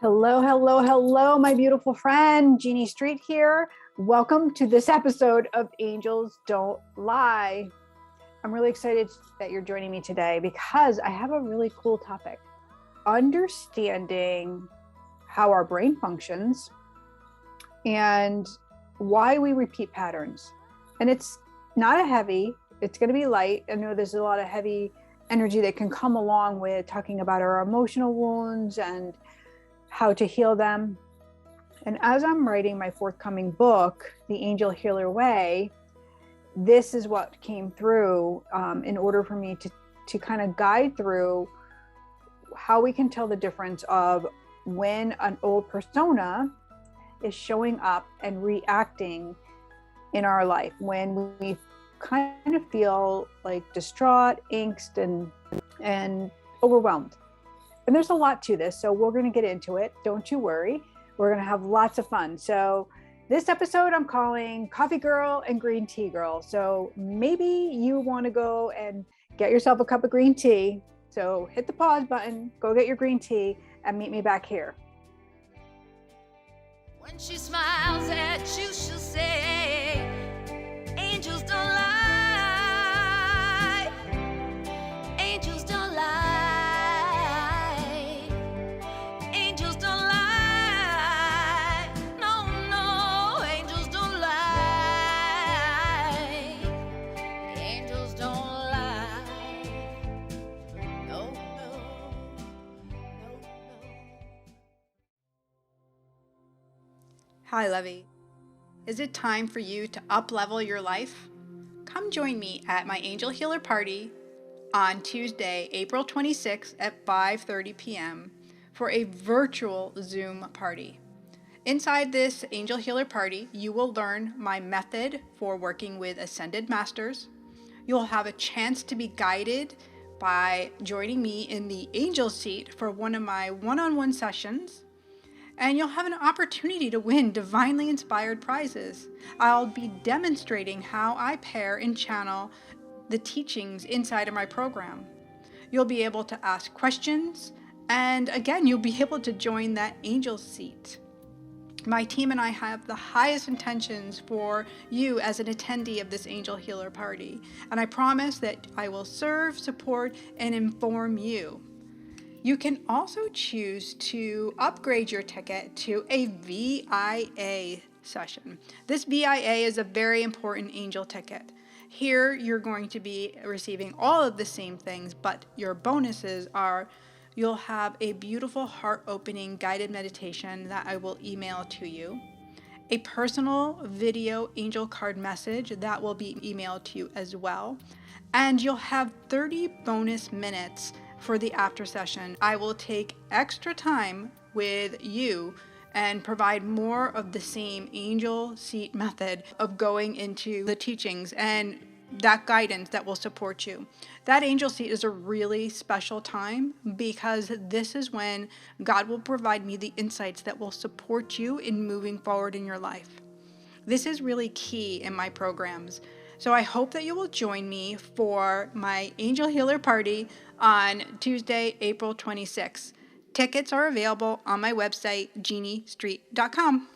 Hello, hello, hello, my beautiful friend, Jeanne Street here. Welcome to this episode of Angels Don't Lie. I'm really excited that you're joining me today because I have a really cool topic. Understanding how our brain functions and why we repeat patterns. And it's not a heavy, it's going to be light. I know there's a lot of heavy energy that can come along with talking about our emotional wounds and how to heal them. And as I'm writing my forthcoming book, The Angel Healer Way, this is what came through in order for me to kind of guide through how we can tell the difference of when an old persona is showing up and reacting in our life, when we kind of feel like distraught, angst, and overwhelmed. And there's a lot to this, so we're going to get into it. Don't you worry. We're going to have lots of fun. So this episode I'm calling Coffee Girl and Green Tea Girl. So maybe you want to go and get yourself a cup of green tea. So hit the pause button, go get your green tea, and meet me back here. When she smiles at you, she'll say, angels don't lie. Angels don't lie. Angels don't lie. No, no, angels don't lie. Angels don't lie. No, no, no, no. Hi, Levy. Is it time for you to up-level your life? Come join me at my Angel Healer Party on Tuesday, April 26th at 5:30 p.m. for a virtual Zoom party. Inside this Angel Healer Party, you will learn my method for working with Ascended Masters. You'll have a chance to be guided by joining me in the Angel Seat for one of my one-on-one sessions. And you'll have an opportunity to win divinely inspired prizes. I'll be demonstrating how I pair and channel the teachings inside of my program. You'll be able to ask questions, and again, you'll be able to join that angel seat. My team and I have the highest intentions for you as an attendee of this Angel Healer Party, and I promise that I will serve, support, and inform you. You can also choose to upgrade your ticket to a VIA session. This VIA is a very important angel ticket. Here you're going to be receiving all of the same things, but your bonuses are you'll have a beautiful heart-opening guided meditation that I will email to you, a personal video angel card message that will be emailed to you as well, and you'll have 30 bonus minutes for the after session. I will take extra time with you and provide more of the same angel seat method of going into the teachings and that guidance that will support you. That angel seat is a really special time because this is when God will provide me the insights that will support you in moving forward in your life. This is really key in my programs. So I hope that you will join me for my Angel Healer Party on Tuesday, April 26th. Tickets are available on my website, jeannestreet.com.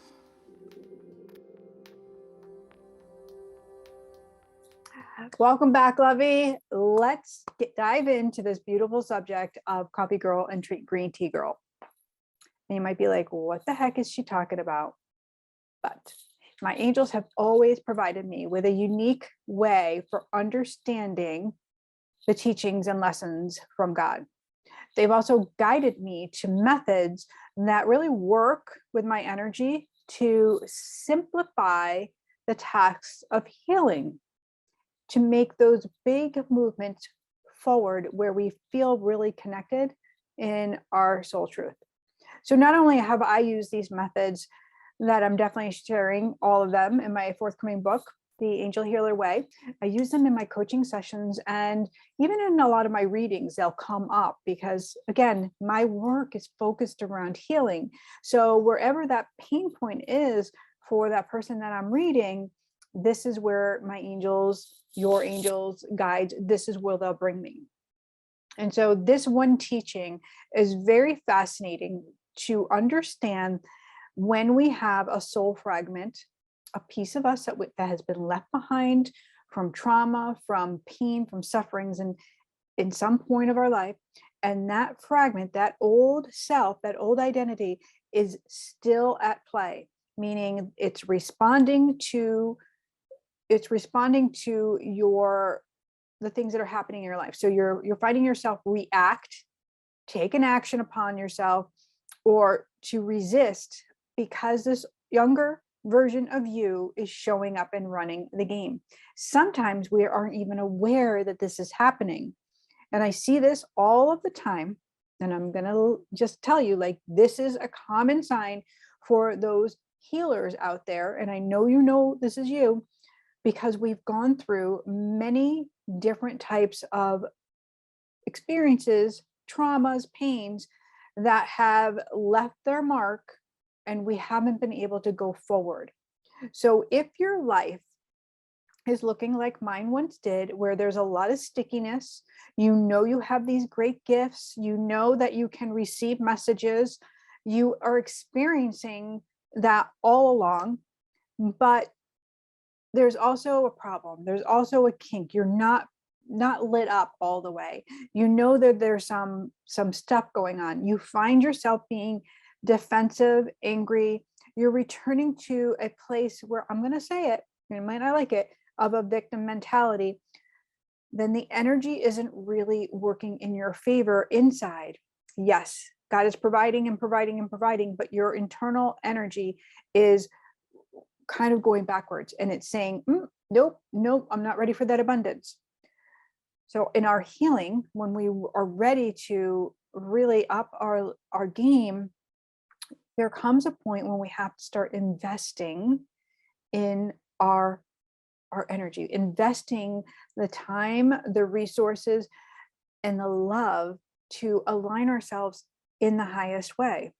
Welcome back, Lovey. Let's dive into this beautiful subject of Coffee Girl and Green Tea Girl. And you might be like, what the heck is she talking about? But my angels have always provided me with a unique way for understanding the teachings and lessons from God. They've also guided me to methods that really work with my energy to simplify the tasks of healing, to make those big movements forward where we feel really connected in our soul truth. So not only have I used these methods that I'm definitely sharing all of them in my forthcoming book, The Angel Healer Way, I use them in my coaching sessions, and even in a lot of my readings, they'll come up because, again, my work is focused around healing. So wherever that pain point is for that person that I'm reading, this is where my angels, your angels, guides, this is where they'll bring me. And so this one teaching is very fascinating to understand when we have a soul fragment, a piece of us that has been left behind from trauma, from pain, from sufferings, and in some point of our life. And that fragment, that old self, that old identity is still at play, meaning it's responding to the things that are happening in your life. So you're finding yourself react, take an action upon yourself, or to resist because this younger version of you is showing up and running the game. Sometimes we aren't even aware that this is happening. And I see this all of the time. And I'm going to just tell you, like, this is a common sign for those healers out there. And I know you know this is you, because we've gone through many different types of experiences, traumas, pains that have left their mark, and we haven't been able to go forward. So if your life is looking like mine once did, where there's a lot of stickiness, you know you have these great gifts, you know that you can receive messages, you are experiencing that all along, but there's also a problem, there's also a kink, you're not lit up all the way, you know that there's some stuff going on, you find yourself being defensive, angry, you're returning to a place where, I'm going to say it, you might not like it, of a victim mentality, then the energy isn't really working in your favor inside. Yes, God is providing and providing and providing, but your internal energy is kind of going backwards, and it's saying, nope, I'm not ready for that abundance. So in our healing, when we are ready to really up our game, there comes a point when we have to start investing in our energy, investing the time, the resources, and the love to align ourselves in the highest way.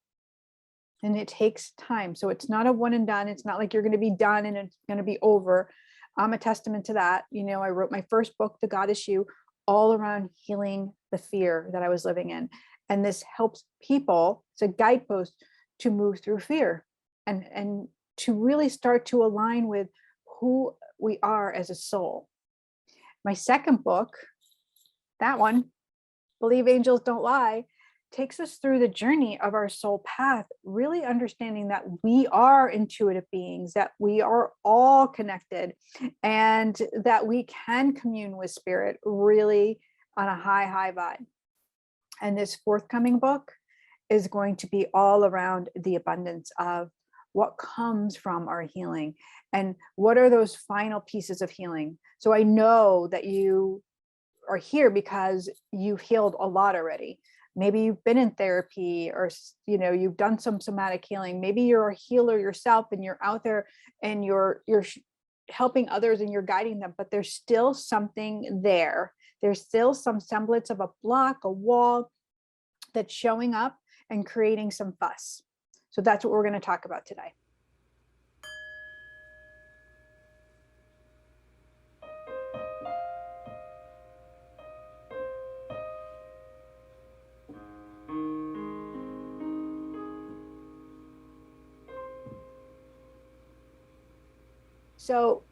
And it takes time. So it's not a one and done. It's not like you're going to be done and it's going to be over. I'm a testament to that. You know, I wrote my first book, The Goddess You, all around healing the fear that I was living in. And this helps people, it's a guidepost to move through fear and to really start to align with who we are as a soul. My second book, that one, Believe Angels Don't Lie, takes us through the journey of our soul path, really understanding that we are intuitive beings, that we are all connected, and that we can commune with spirit really on a high vibe. And this forthcoming book is going to be all around the abundance of what comes from our healing and what are those final pieces of healing. So I know that you are here because you've healed a lot already. Maybe you've been in therapy, or you've done some somatic healing. Maybe you're a healer yourself and you're out there and you're helping others and you're guiding them, but there's still something there. There's still some semblance of a block, a wall that's showing up and creating some fuss. So that's what we're going to talk about today. So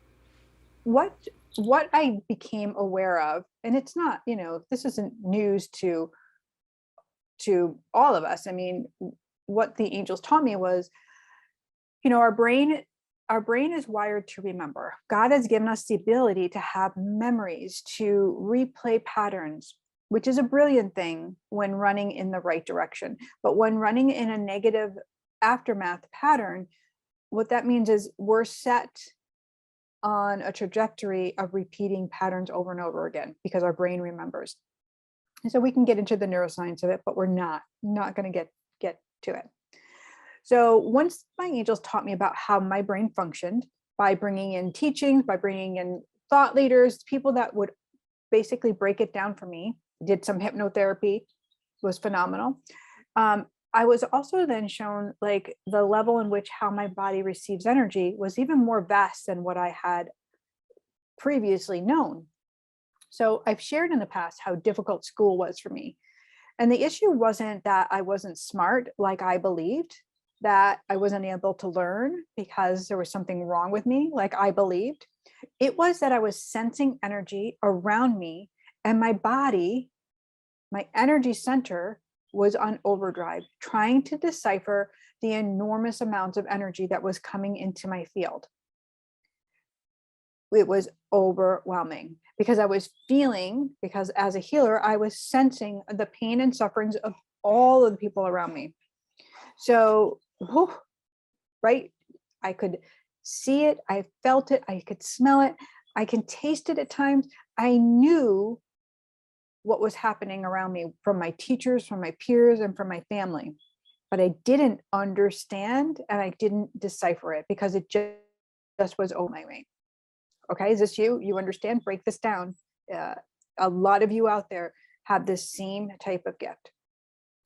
what I became aware of, and it's not, this isn't news to all of us. I mean, what the angels taught me was, our brain is wired to remember. God has given us the ability to have memories, to replay patterns, which is a brilliant thing when running in the right direction. But when running in a negative aftermath pattern, what that means is we're set on a trajectory of repeating patterns over and over again because our brain remembers. And so we can get into the neuroscience of it, but we're not going to get to it. So once my angels taught me about how my brain functioned by bringing in teachings, by bringing in thought leaders, people that would basically break it down for me, did some hypnotherapy, was phenomenal. I was also then shown like the level in which how my body receives energy was even more vast than what I had previously known. So I've shared in the past how difficult school was for me. And the issue wasn't that I wasn't smart like I believed, that I wasn't able to learn because there was something wrong with me like I believed. It was that I was sensing energy around me, and my body, my energy center, was on overdrive, trying to decipher the enormous amounts of energy that was coming into my field. It was overwhelming because I was feeling, because as a healer, I was sensing the pain and sufferings of all of the people around me. So, whew, right? I could see it, I felt it, I could smell it, I can taste it at times. I knew what was happening around me from my teachers, from my peers, and from my family. But I didn't understand and I didn't decipher it because it just was oh my way. Okay, is this you? You understand? Break this down. A lot of you out there have this same type of gift.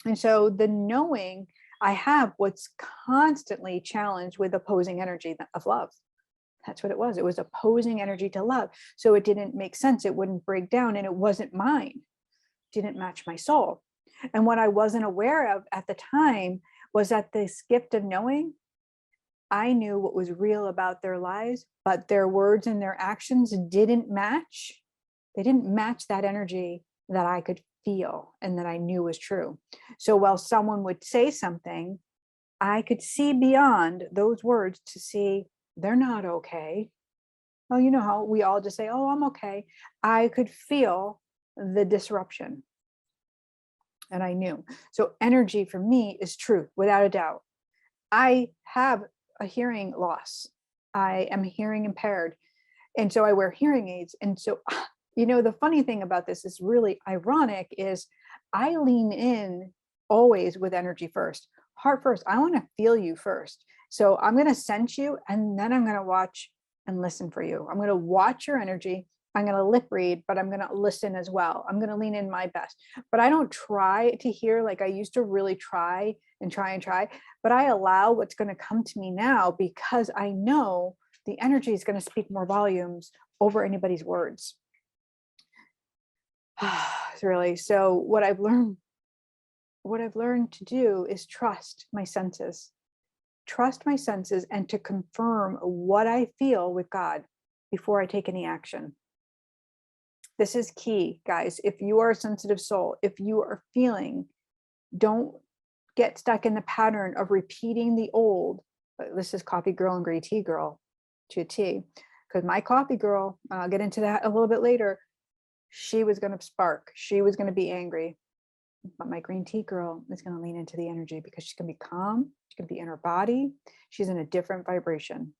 And so the knowing I have what's constantly challenged with opposing energy of love. That's what it was. It was opposing energy to love. So it didn't make sense. It wouldn't break down, and it wasn't mine. It didn't match my soul. And what I wasn't aware of at the time was that this gift of knowing, I knew what was real about their lives, but their words and their actions didn't match. They didn't match that energy that I could feel and that I knew was true. So while someone would say something, I could see beyond those words to see they're not okay. Well, you know how we all just say, oh, I'm okay. I could feel the disruption. And I knew. So energy for me is truth, without a doubt. I have a hearing loss. I am hearing impaired. And so I wear hearing aids. And so, the funny thing about this is really ironic is I lean in always with energy first, heart first. I want to feel you first. So I'm going to sense you, and then I'm going to watch and listen for you. I'm going to watch your energy. I'm going to lip read, but I'm going to listen as well. I'm going to lean in my best, but I don't try to hear like I used to really try, but I allow what's going to come to me now because I know the energy is going to speak more volumes over anybody's words. Really. So what I've learned to do is trust my senses, and to confirm what I feel with God before I take any action. This is key, guys. If you are a sensitive soul, if you are feeling, don't get stuck in the pattern of repeating the old. This is coffee girl and gray tea girl to a T, because my coffee girl, I'll get into that a little bit later, she was going to spark. She was going to be angry. But my green tea girl is going to lean into the energy because she's going to be calm. She's going to be in her body. She's in a different vibration.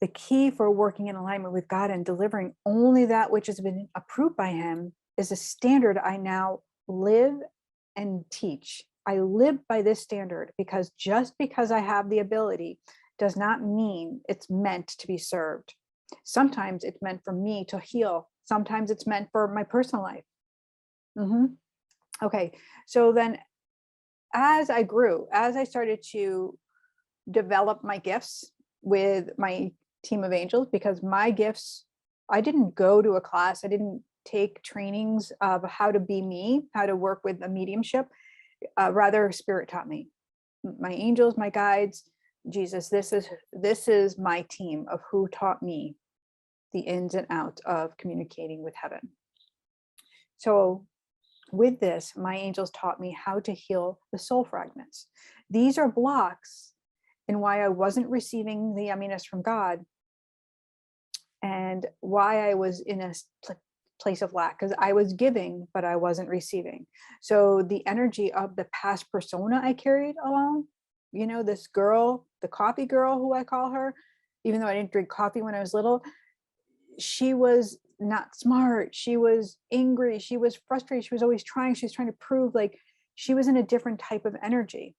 The key for working in alignment with God and delivering only that which has been approved by Him is a standard I now live and teach. I live by this standard because just because I have the ability does not mean it's meant to be served. Sometimes it's meant for me to heal. Sometimes it's meant for my personal life. Okay, so then as I grew, as I started to develop my gifts with my team of angels, because my gifts, I didn't go to a class, I didn't take trainings of how to be me, how to work with a mediumship. Rather, Spirit taught me. My angels, my guides, Jesus, this is my team of who taught me the ins and outs of communicating with heaven. So with this, my angels taught me how to heal the soul fragments. These are blocks in why I wasn't receiving the yumminess from God and why I was in a place of lack, because I was giving, but I wasn't receiving. So the energy of the past persona I carried along, this girl, the coffee girl, who I call her, even though I didn't drink coffee when I was little, she was not smart. She was angry. She was frustrated. She was always trying. She was trying to prove, like, she was in a different type of energy.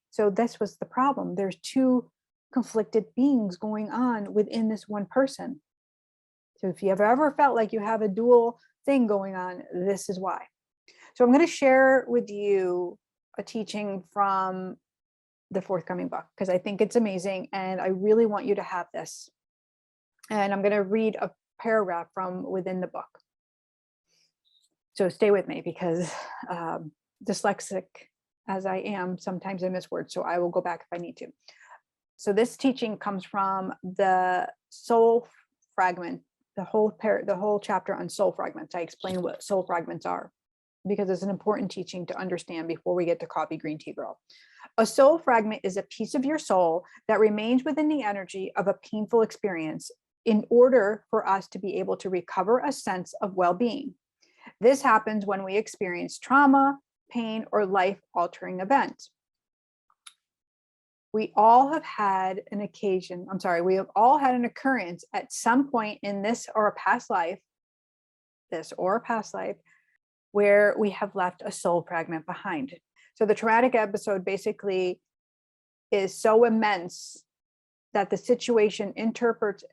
So this was the problem. There's two conflicted beings going on within this one person. So if you have ever felt like you have a dual thing going on, this is why. So I'm going to share with you a teaching from the forthcoming book because I think it's amazing and I really want you to have this. And I'm going to read a paragraph from within the book. So stay with me because dyslexic as I am, sometimes I miss words. So I will go back if I need to. So this teaching comes from the soul fragment, the whole chapter on soul fragments. I explain what soul fragments are because it's an important teaching to understand before we get to Coffee Green Tea Girl. A soul fragment is a piece of your soul that remains within the energy of a painful experience in order for us to be able to recover a sense of well-being. This happens when we experience trauma, pain, or life-altering events. We have all had an occurrence at some point in this or a past life, where we have left a soul fragment behind. So the traumatic episode basically is so immense that the situation interrupts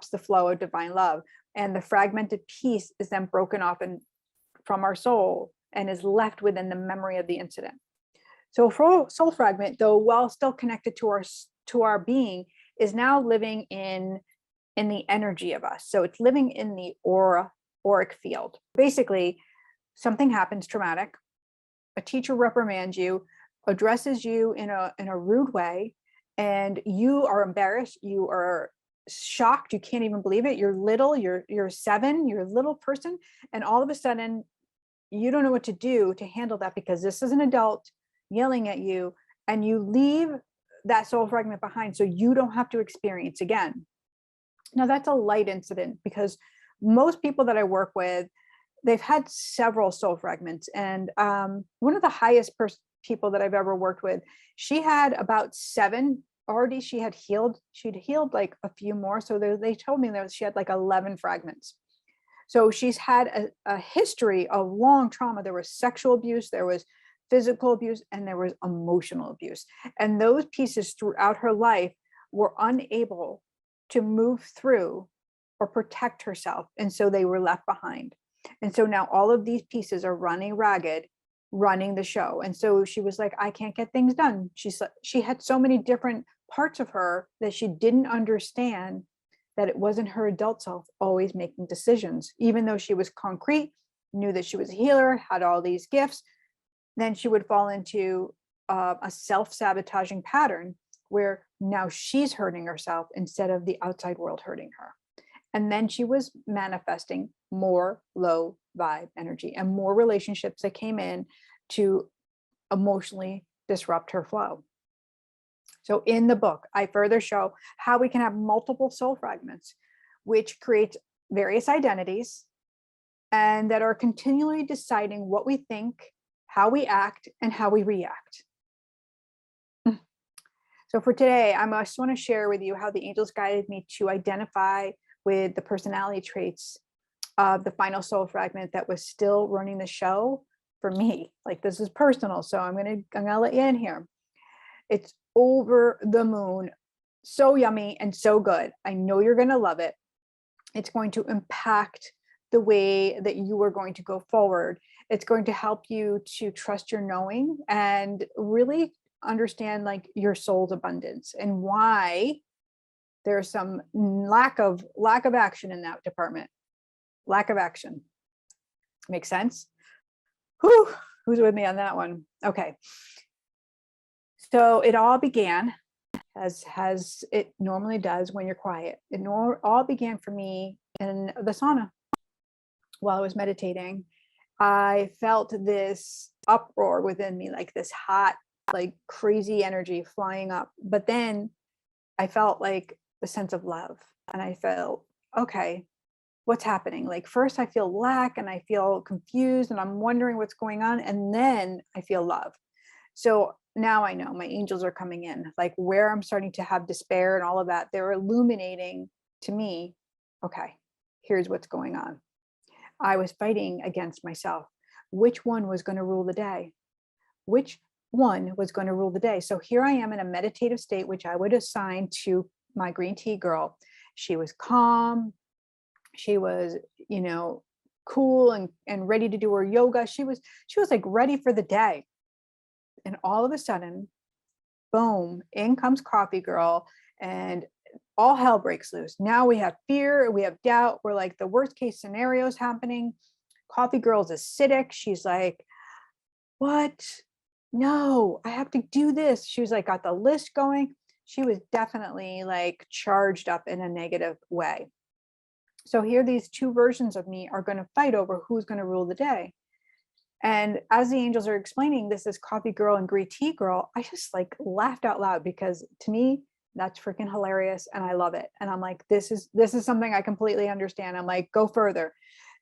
the flow of divine love, and the fragmented piece is then broken off from our soul and is left within the memory of the incident. So soul fragment, though while still connected to our being, is now living in the energy of us. So it's living in the auric field. Basically, something happens traumatic. A teacher reprimands you, addresses you in a rude way, and you are embarrassed. You are shocked. You can't even believe it. You're little. You're 7. You're a little person, and all of a sudden, you don't know what to do to handle that because this is an adult yelling at you, and you leave that soul fragment behind so you don't have to experience again. Now that's a light incident because most people that I work with, they've had several soul fragments. And one of the highest people that I've ever worked with, she had about 7 already. She'd healed like a few more. So they told me that she had like 11 fragments. So she's had a history of long trauma. There was sexual abuse, there was physical abuse, and there was emotional abuse. And those pieces throughout her life were unable to move through or protect herself. And so they were left behind. And so now all of these pieces are running ragged, running the show. And so she was like, I can't get things done. She had so many different parts of her that she didn't understand that it wasn't her adult self always making decisions, even though she was concrete, knew that she was a healer, had all these gifts. Then she would fall into a self-sabotaging pattern where now she's hurting herself instead of the outside world hurting her. And then she was manifesting more low vibe energy and more relationships that came in to emotionally disrupt her flow. So in the book, I further show how we can have multiple soul fragments, which creates various identities and that are continually deciding what we think, how we act, and how we react. So for today, I just want to share with you how the angels guided me to identify with the personality traits of the final soul fragment that was still running the show for me. Like, this is personal, so I'm gonna let you in here. It's over the moon, so yummy and so good. I know you're gonna love it. It's going to impact the way that you are going to go forward. It's going to help you to trust your knowing and really understand like your soul's abundance and why there's some lack of action in that department. Lack of action. Makes sense? Whew, who's with me on that one? Okay. So it all began as it normally does when you're quiet. It all began for me in the sauna while I was meditating. I felt this uproar within me, like this hot, like crazy energy flying up. But then I felt like the sense of love, and I felt, okay, what's happening? Like, first I feel lack and I feel confused and I'm wondering what's going on. And then I feel love. So now I know my angels are coming in, like where I'm starting to have despair and all of that. They're illuminating to me, okay, here's what's going on. I was fighting against myself. Which one was going to rule the day? Which one was going to rule the day? So here I am in a meditative state, which I would assign to my green tea girl. She was calm. She was, cool and ready to do her yoga. She was like ready for the day. And all of a sudden, boom, in comes Coffee Girl, and all hell breaks loose. Now we have fear, we have doubt. We're like, the worst case scenario is happening. Coffee girl is acidic. She's like, what? No, I have to do this. She was like, got the list going. She was definitely like charged up in a negative way. So here, these two versions of me are going to fight over who's going to rule the day. And as the angels are explaining, this is coffee girl and green tea girl, I just like laughed out loud, because to me, that's freaking hilarious. And I love it. And I'm like, this is something I completely understand. I'm like, go further.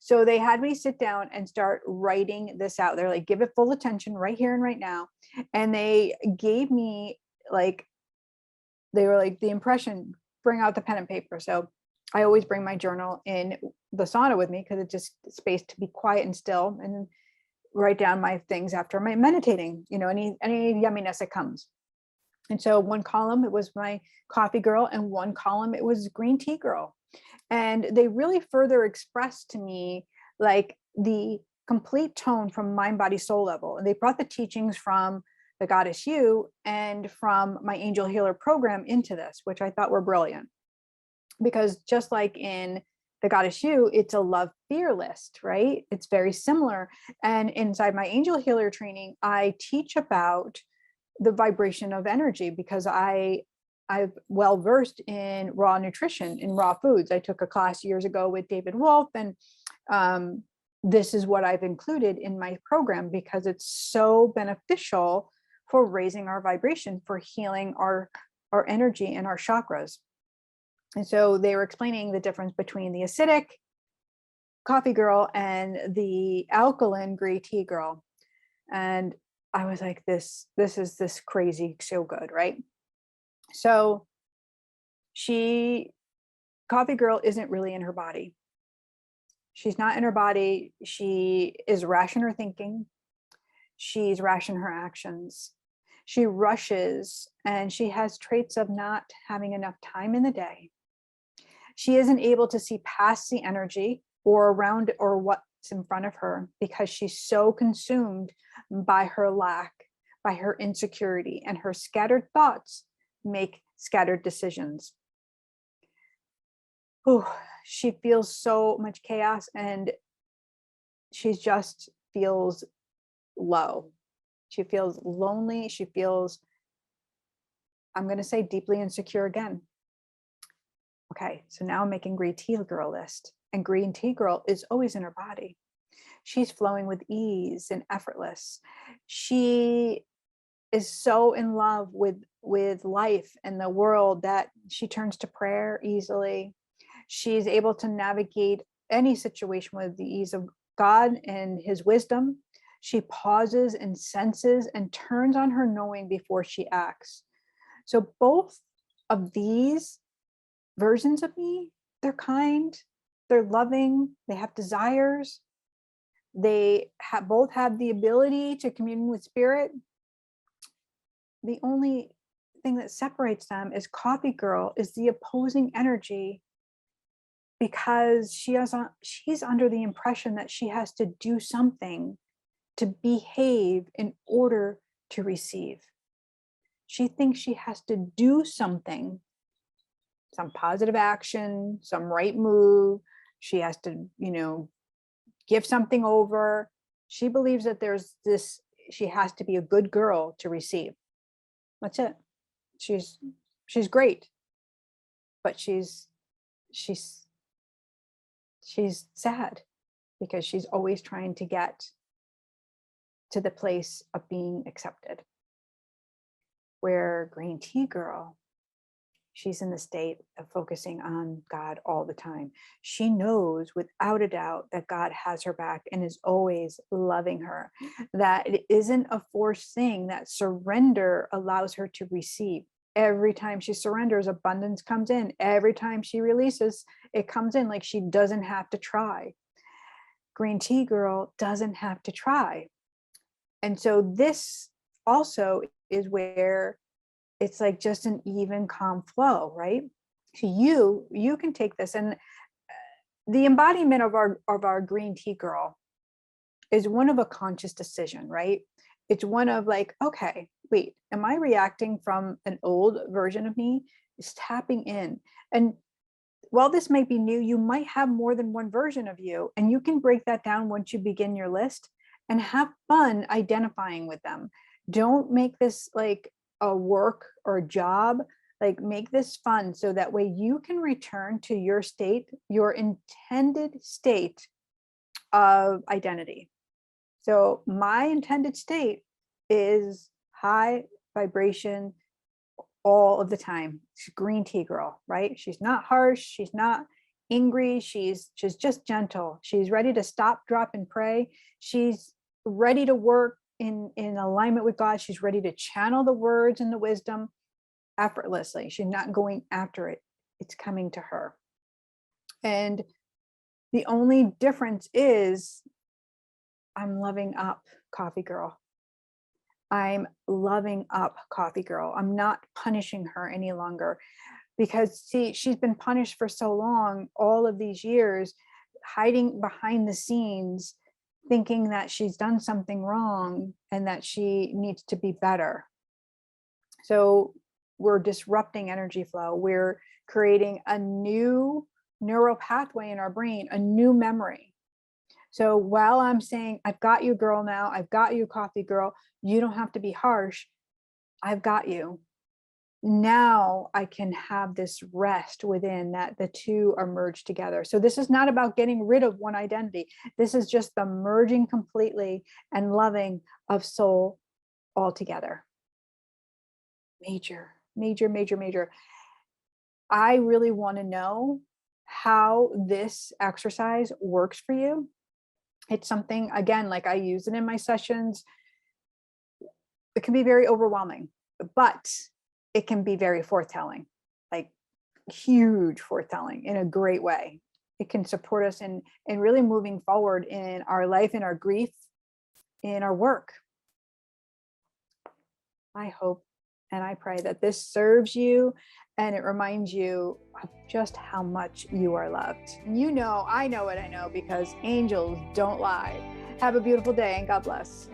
So they had me sit down and start writing this out. They're like, give it full attention right here and right now. And they gave me like, they were like, the impression, bring out the pen and paper. So I always bring my journal in the sauna with me, because it's just space to be quiet and still, and write down my things after my meditating, any yumminess that comes. And so one column, it was my coffee girl, and one column, it was green tea girl. And they really further expressed to me like the complete tone from mind, body, soul level. And they brought the teachings from the Goddess You and from my Angel Healer program into this, which I thought were brilliant. Because just like in the Goddess You, it's a love fear list, right? It's very similar. And inside my Angel Healer training, I teach about the vibration of energy, because I'm well versed in raw nutrition, in raw foods. I took a class years ago with David Wolf, and this is what I've included in my program, because it's so beneficial for raising our vibration, for healing our energy and our chakras. And so they were explaining the difference between the acidic coffee girl and the alkaline green tea girl. And I was like, this is this crazy, so good, right? So coffee girl isn't really in her body. She's not in her body. She is rash in her thinking. She's rash in her actions. She rushes, and she has traits of not having enough time in the day. She isn't able to see past the energy or around or what's in front of her, because she's so consumed by her lack, by her insecurity, and her scattered thoughts make scattered decisions. Oh, she feels so much chaos, and she just feels low. She feels lonely. She feels, I'm going to say, deeply insecure again. Okay, so now I'm making green tea girl list, and green tea girl is always in her body. She's flowing with ease and effortless. She is so in love with life and the world that she turns to prayer easily. She's able to navigate any situation with the ease of God and his wisdom. She pauses and senses and turns on her knowing before she acts. So both of these versions of me, they're kind, they're loving, they have desires, they both have the ability to commune with spirit. The only thing that separates them is coffee girl is the opposing energy, because she's under the impression that she has to do something to behave in order to receive. She thinks she has to do something, some positive action, some right move. She has to, give something over. She believes that she has to be a good girl to receive. That's it. She's great, but she's sad, because she's always trying to get to the place of being accepted. Where green tea girl, she's in the state of focusing on God all the time. She knows without a doubt that God has her back and is always loving her, that it isn't a forced thing, that surrender allows her to receive. Every time she surrenders, abundance comes in. Every time she releases, it comes in, like she doesn't have to try. Green tea girl doesn't have to try. And so this also is where it's like just an even, calm flow, right? So you can take this, and the embodiment of our green tea girl is one of a conscious decision, right? It's one of like, okay, wait, am I reacting from an old version of me? It's tapping in. And while this might be new, you might have more than one version of you, and you can break that down once you begin your list and have fun identifying with them. Don't make this like a work or a job. Like, make this fun so that way you can return to your state, your intended state of identity. So my intended state is high vibration all of the time. She's green tea girl, right? She's not harsh. She's not angry. She's just gentle. She's ready to stop, drop, and pray. She's ready to work in alignment with God. She's ready to channel the words and the wisdom effortlessly. She's not going after it. It's coming to her. And the only difference is I'm loving up Coffee Girl. I'm loving up Coffee Girl. I'm not punishing her any longer, because see, she's been punished for so long, all of these years, hiding behind the scenes, thinking that she's done something wrong and that she needs to be better. So we're disrupting energy flow. We're creating a new neural pathway in our brain, a new memory. So while I'm saying, I've got you, girl, now, I've got you, Coffee Girl, you don't have to be harsh. I've got you. Now I can have this rest within that the two are merged together. So this is not about getting rid of one identity. This is just the merging completely and loving of soul altogether. Major, major, major, major. I really want to know how this exercise works for you. It's something, again, like I use it in my sessions. It can be very overwhelming, but it can be very forthtelling, like huge forthtelling in a great way. It can support us in really moving forward in our life, in our grief, in our work. I hope and I pray that this serves you and it reminds you of just how much you are loved. You know, I know what I know, because angels don't lie. Have a beautiful day and God bless.